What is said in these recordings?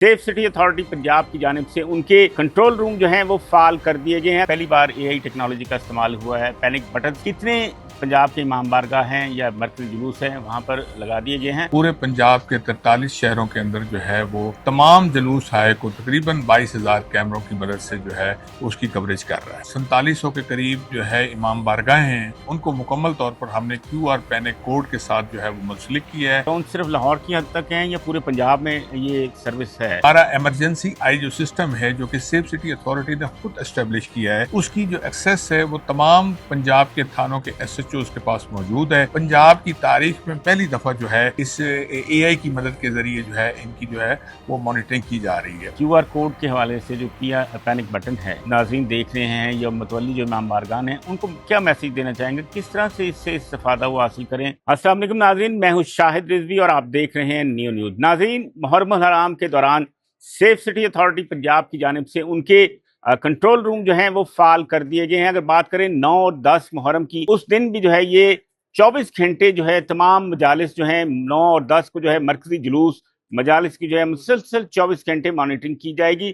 Safe city authority Punjab की जानिब से उनके कंट्रोल रूम जो हैं वो फाल कर दिए गए हैं। पहली बार एआई टेक्नोलॉजी का इस्तेमाल हुआ है। पैनिक बटन कितने पंजाब के इमाम बारगाह हैं या मरकज़ी जुलूस हैं वहाँ पर लगा दिए गए हैं। पूरे पंजाब के 43 शहरों के अंदर जो है वो तमाम जुलूस हाय को तकरीबन 22,000 कैमरों की मदद से जो है उसकी कवरेज कर रहा है। 4700 के करीब जो है इमाम बारगाह हैं, उनको मुकम्मल तौर पर हमने QR पैनिक कोड के साथ जो है वो मुंसलिक किया है। तो सिर्फ लाहौर की हद तक हैं या पूरे पंजाब में ये सर्विस है? हमारा इमरजेंसी आई जो सिस्टम है जो कि सेफ सिटी अथॉरिटी ने खुद एस्टेब्लिश किया है, उसकी जो एक्सेस है वो तमाम पंजाब के थानों के SHOs के पास मौजूद है। पंजाब की तारीख में पहली दफा जो है इस AI की मदद के जरिए जो है इनकी जो है वो मॉनिटरिंग की जा रही है। QR कोड के हवाले से जो पैनिक बटन है नाज़रीन देख रहे हैं या मतवल्ली जो इमाम बारगाह हैं उनको क्या मैसेज देना चाहेंगे, किस तरह से इससे इस्तेफादा वो हासिल करें? अस्सलाम वालेकुम नाज़रीन, मैं हूँ शाहिद रिजवी और आप देख रहे हैं न्यू न्यूज़। नाज़रीन, मुहर्रम अल हराम के दौरान सेफ सिटी अथॉरिटी पंजाब की जानिब से उनके कंट्रोल रूम जो हैं वो फाल कर दिए गए हैं। अगर बात करें 9 और 10 मुहर्रम की, उस दिन भी जो है ये 24 घंटे जो है तमाम मजालिस जो हैं 9 और 10 को जो है मरकजी जुलूस मजालिस की जो है मुसलसल 24 घंटे मॉनिटरिंग की जाएगी।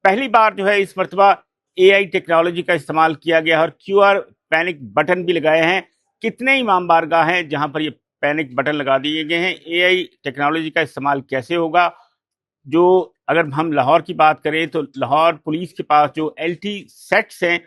पहली बार जो है इस मरतबा AI टेक्नोलॉजी का इस्तेमाल किया गया और QR पैनिक बटन भी लगाए हैं। कितने इमाम बारगाह हैं जहां पर ये पैनिक बटन लगा दिए गए हैं? AI टेक्नोलॉजी का इस्तेमाल कैसे होगा? जो अगर हम लाहौर की बात करें तो लाहौर पुलिस के पास जो LT सेट्स हैं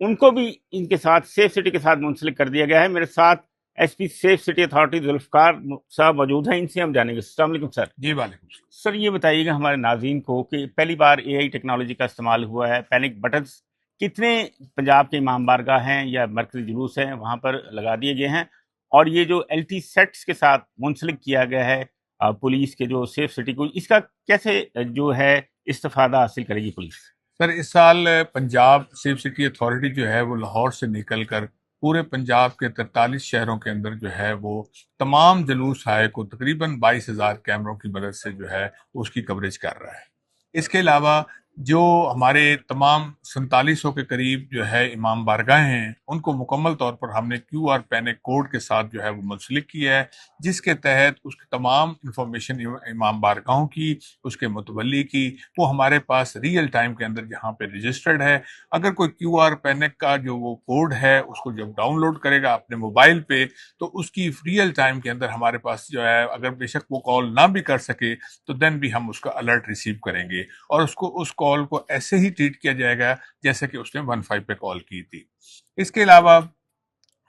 उनको भी इनके साथ सेफ सिटी के साथ मुंसलिक कर दिया गया है। मेरे साथ SP safe city authority Zulfiqar साहब मौजूद हैं, इनसे हम जानेंगे। अस्सलाम वालेकुम सर। जी वालेकुम। सर ये बताइएगा हमारे नाज़रीन को कि पहली बार AI टेक्नोलॉजी का इस्तेमाल हुआ है। पैनिक बटन्स कितने पंजाब के इमाम बारगाह हैं या मरकज़ी जुलूस हैं वहाँ पर लगा दिए गए हैं, और ये जो LT सेट्स के साथ मुंसलिक किया गया है पुलिस के जो सेफ सिटी को, इसका कैसे जो है इस्तेफादा हासिल करेगी पुलिस? सर इस साल पंजाब सेफ सिटी अथॉरिटी जो है वो लाहौर से निकलकर पूरे पंजाब के 43 शहरों के अंदर जो है वो तमाम जुलूस हाय को तकरीबन 22,000 कैमरों की मदद से जो है उसकी कवरेज कर रहा है। इसके अलावा जो हमारे तमाम 4700 के करीब जो है इमाम बारगाह हैं, उनको मुकम्मल तौर पर हमने QR पैनिक कोड के साथ जो है वो मुंसलिक किया है, जिसके तहत उसकी तमाम इंफॉर्मेशन इमाम बारगाहों की, उसके मुतवल्ली की, वो हमारे पास रियल टाइम के अंदर यहाँ पे रजिस्टर्ड है। अगर कोई QR पैनिक का जो वो कोड है उसको जब डाउनलोड करेगा अपने मोबाइल पे, तो उसकी रियल टाइम के अंदर हमारे पास जो है, अगर बेशक वो कॉल ना भी कर सके तो देन भी हम उसका अलर्ट रिसीव करेंगे और उसको उस कॉल को ऐसे ही ट्रीट किया जाएगा जैसे कि उसने 15 पे कॉल की थी। इसके अलावा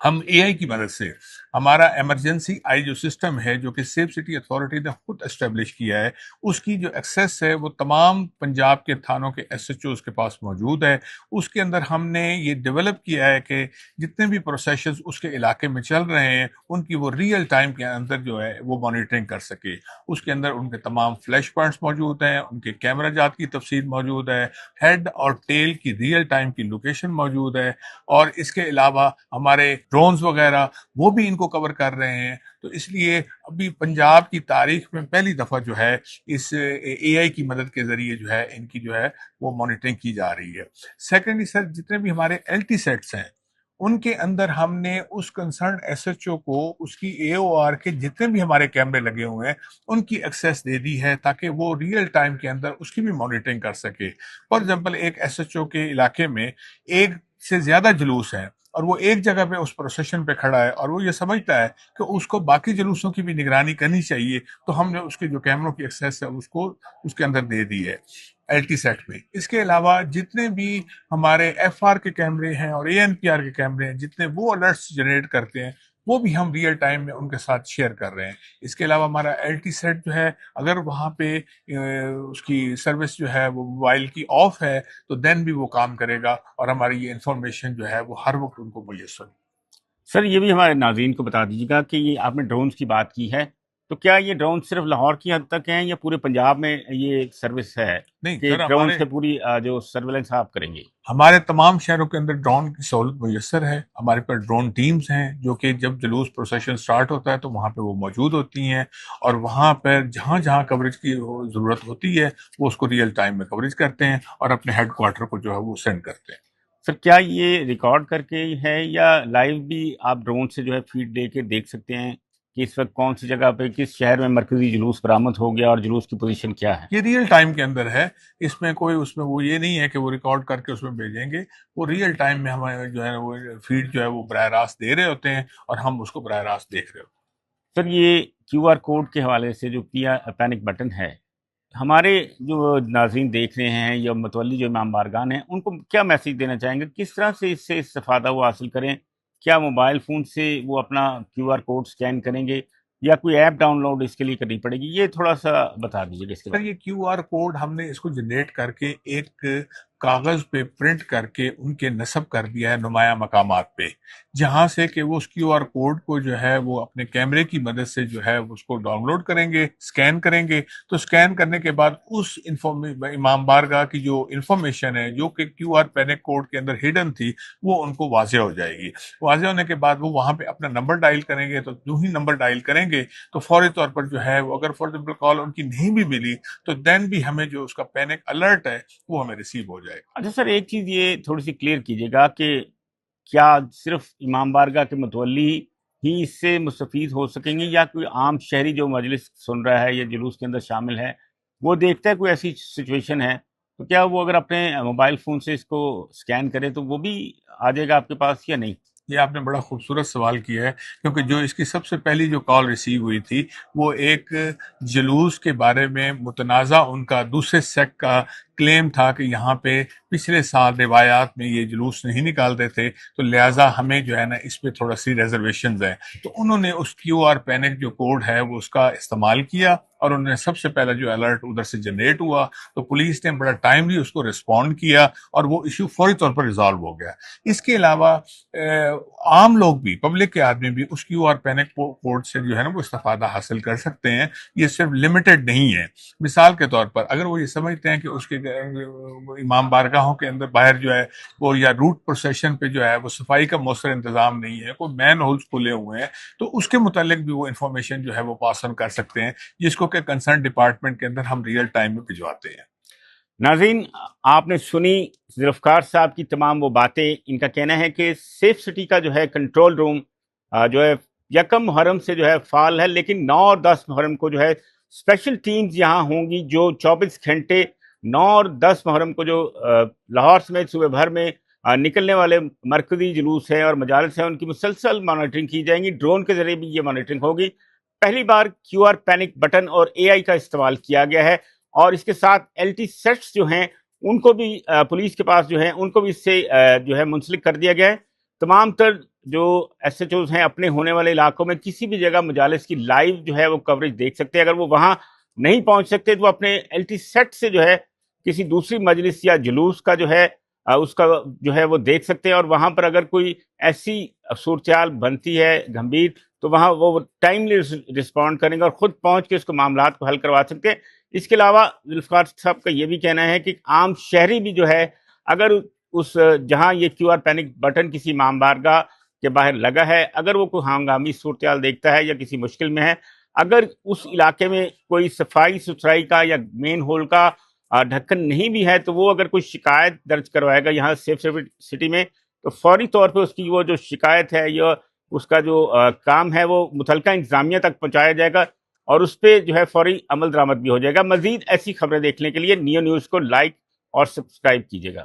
हम AI की मदद से हमारा इमरजेंसी आई जो सिस्टम है जो कि सेफ सिटी अथॉरिटी ने खुद एस्टेब्लिश किया है, उसकी जो एक्सेस है वो तमाम पंजाब के थानों के SHOs के पास मौजूद है। उसके अंदर हमने ये डेवलप किया है कि जितने भी प्रोसेसेस उसके इलाके में चल रहे हैं उनकी वो रियल टाइम के अंदर जो है वो मॉनिटरिंग कर सके। उसके अंदर उनके तमाम फ्लैश पॉइंट्स मौजूद हैं, उनके कैमरा जात की तफसील मौजूद है, हेड और टेल की रियल टाइम की लोकेशन मौजूद है, और इसके अलावा हमारे ड्रोन्स वगैरह वो भी इनको कवर कर रहे हैं। तो इसलिए अभी पंजाब की तारीख में पहली दफा जो है इस AI की मदद के जरिए जो है इनकी जो है वो मॉनिटरिंग की जा रही है। सेकेंडली सर, जितने भी हमारे LT सेट्स हैं उनके अंदर हमने उस कंसर्न SHO को उसकी AOR के जितने भी हमारे कैमरे लगे हुए हैं उनकी एक्सेस दे दी है ताकि वो रियल टाइम के अंदर उसकी भी मॉनिटरिंग कर सके। फॉर एग्जांपल, एक SHO के इलाके में एक से ज्यादा जुलूस है और वो एक जगह पे उस प्रोसेशन पे खड़ा है और वो ये समझता है कि उसको बाकी जुलूसों की भी निगरानी करनी चाहिए, तो हमने उसके जो कैमरों की एक्सेस है उसको उसके अंदर दे दी है LT सेट में। इसके अलावा जितने भी हमारे FR के कैमरे हैं और ANPR के कैमरे हैं, जितने वो अलर्ट्स जनरेट करते हैं वो भी हम रियल टाइम में उनके साथ शेयर कर रहे हैं। इसके अलावा हमारा LT सेट जो है, अगर वहाँ पे उसकी सर्विस जो है वो मोबाइल की ऑफ है तो देन भी वो काम करेगा और हमारी ये इंफॉर्मेशन जो है वो हर वक्त उनको मुयस्सर। सर ये भी हमारे नाज़रीन को बता दीजिएगा कि ये आपने ड्रोन्स की बात की है, तो क्या ये ड्रोन सिर्फ लाहौर की हद तक हैं या पूरे पंजाब में ये सर्विस है नहीं कि सर, ड्रोन से पूरी जो सर्वेलेंस आप करेंगे? हमारे तमाम शहरों के अंदर ड्रोन की सहूलत मुयस्सर है। हमारे पास ड्रोन टीम्स हैं जो कि जब जुलूस प्रोसेशन स्टार्ट होता है तो वहाँ पे वो मौजूद होती हैं और वहाँ पर जहाँ जहाँ कवरेज की ज़रूरत होती है वो उसको रियल टाइम में कवरेज करते हैं और अपने हेड क्वार्टर को जो है वो सेंड करते हैं। सर क्या ये रिकॉर्ड करके है या लाइव भी आप ड्रोन से जो है फीड दे के देख सकते हैं کہ اس वक्त कौन सी जगह पे किस शहर में मरकजी जुलूस बरामद हो गया और जुलूस की पोजीशन क्या है? ये रियल टाइम के अंदर है, इसमें कोई उसमें वो ये नहीं है कि वो रिकॉर्ड करके उसमें भेजेंगे, वो रियल टाइम में हमें जो है वो फीड जो है वो बराह रास्त दे रहे होते हैं और हम उसको बराह रास्त देख रहे होते सर, ये QR कोड के हवाले से जो पैनिक बटन है, हमारे जो नाज़रीन देख रहे हैं या मतवल्ली जो इमाम बारगान हैं, उनको क्या मैसेज देना चाहेंगे? किस तरह से इससे इस्तिफ़ादा वो हासिल करें? क्या मोबाइल फ़ोन से वो अपना QR कोड स्कैन करेंगे या कोई ऐप डाउनलोड इसके लिए करनी पड़ेगी? ये थोड़ा-सा बता दीजिएगा इसके हैं। सर बारे ये QR कोड हमने इसको जनरेट करके एक कागज पे प्रिंट करके उनके नस्ब कर दिया है नुमाया मकामात पे, जहां से कि वो उस QR कोड को जो है वो अपने कैमरे की मदद से जो है उसको डाउनलोड करेंगे, स्कैन करेंगे। तो स्कैन करने के बाद उस इमाम बारगाह की जो इंफॉर्मेशन है जो कि QR पैनिक कोड के अंदर हिडन थी, वो उनको वाज़े हो जाएगी। वाज़े होने के बाद वो वहां पे अपना नंबर डायल करेंगे, तो जो ही नंबर डायल करेंगे तो फौरी तौर पर जो है वो अगर फॉर एग्जाम्पल कॉल उनकी नहीं भी मिली तो देन भी हमें जो उसका पैनिक अलर्ट है वो हमें रिसीव हो जाएगा। अच्छा सर, एक चीज़ ये थोड़ी-सी क्लियर कीजिएगा कि क्या सिर्फ़ इमाम बारगाह के मुतवल्ली ही इससे मुस्तफ़ीद हो सकेंगे या कोई आम शहरी जो मजलिस सुन रहा है या जुलूस के अंदर शामिल है, वो देखता है कोई ऐसी सिचुएशन है, तो क्या वो अगर अपने मोबाइल फ़ोन से इसको स्कैन करे तो वो भी आ जाएगा आपके पास या नहीं? ये आपने बड़ा खूबसूरत सवाल किया है, क्योंकि जो इसकी सबसे पहली जो कॉल रिसीव हुई थी वो एक जुलूस के बारे में मुतनाज़ा उनका दूसरे सेक्ट का क्लेम था कि यहाँ पे पिछले साल रिवायात में ये जुलूस नहीं निकालते थे, तो लिहाजा हमें जो है ना इस पे थोड़ा सी रिजर्वेशंस हैं। तो उन्होंने उस QR पैनिक जो कोड है वो उसका इस्तेमाल किया और उन्होंने सबसे पहला जो अलर्ट उधर से जनरेट हुआ, तो पुलिस ने बड़ा टाइमली उसको रिस्पॉन्ड किया और वो इशू फौरी तौर पर रिजॉल्व हो गया। इसके अलावा आम लोग भी, पब्लिक के आदमी भी उस QR पैनिक कोड से जो है ना वो इस्तेफादा हासिल कर सकते हैं। ये सिर्फ लिमिटेड नहीं है। मिसाल के तौर पर अगर वो ये समझते हैं कि उसके इमाम बारगाहों के अंदर बाहर जो है वो या रूट प्रोसेशन पे जो है वो सफाई का मौसर इंतजाम नहीं है, कोई मैन होल्स खुले हुए हैं, तो उसके मुतालिक भी वो इंफॉर्मेशन जो है वो पास ऑन कर सकते हैं, जिसको कि कंसर्न डिपार्टमेंट के अंदर हम रियल टाइम में भिजवाते हैं। नाज़रीन, आपने सुनी ज़ुल्फ़िकार साहब की तमाम वो बातें। इनका कहना है कि सेफ सिटी का जो है कंट्रोल रूम जो है यकम मुहर्रम से जो है फ़ाल है, लेकिन 9 और 10 मुहर्रम को जो है स्पेशल टीम्स यहाँ होंगी जो 24 घंटे 9 और 10 मुहर्रम को जो लाहौर समेत सूबे भर में निकलने वाले मरकज़ी जुलूस हैं और मजालिस हैं, उनकी मुसलसल मॉनिटरिंग की जाएंगी। ड्रोन के ज़रिए भी ये मॉनिटरिंग होगी। पहली बार QR पैनिक बटन और AI का इस्तेमाल किया गया है और इसके साथ LT सेट्स जो हैं उनको भी पुलिस के पास जो है उनको भी इससे जो है मुंसलिक कर दिया गया है। तमाम तर जो SHOs हैं अपने होने वाले इलाकों में किसी भी जगह मजालिस की लाइव जो है वो कवरेज देख सकते हैं। अगर वो वहाँ नहीं पहुँच सकते तो अपने LT सेट से जो है किसी दूसरी मजलिस या जुलूस का जो है उसका जो है वो देख सकते हैं और वहाँ पर अगर कोई ऐसी सूरत बनती है गंभीर तो वहाँ वो टाइमली रिस्पॉन्ड करेंगे और ख़ुद पहुँच के उसको मामलात को हल करवा सकते हैं। इसके अलावा ज़ुल्फ़िकार साहब का ये भी कहना है कि आम शहरी भी जो है अगर उस जहाँ ये QR पैनिक बटन किसी इमाम बारगाह के बाहर लगा है, अगर वो कोई हंगामी सूरत देखता है या किसी मुश्किल में है, अगर उस इलाके में कोई सफाई सुथराई का या मेन होल का ढक्कन नहीं भी है, तो वो अगर कोई शिकायत दर्ज करवाएगा यहाँ सेफ सिटी में, तो फौरी तौर पे उसकी वो जो शिकायत है या उसका जो काम है वो मुतलका इंतजामिया तक पहुँचाया जाएगा और उस पर जो है फौरी अमल दरामद भी हो जाएगा। मजीद ऐसी खबरें देखने के लिए नियो न्यूज़ को लाइक और सब्सक्राइब कीजिएगा।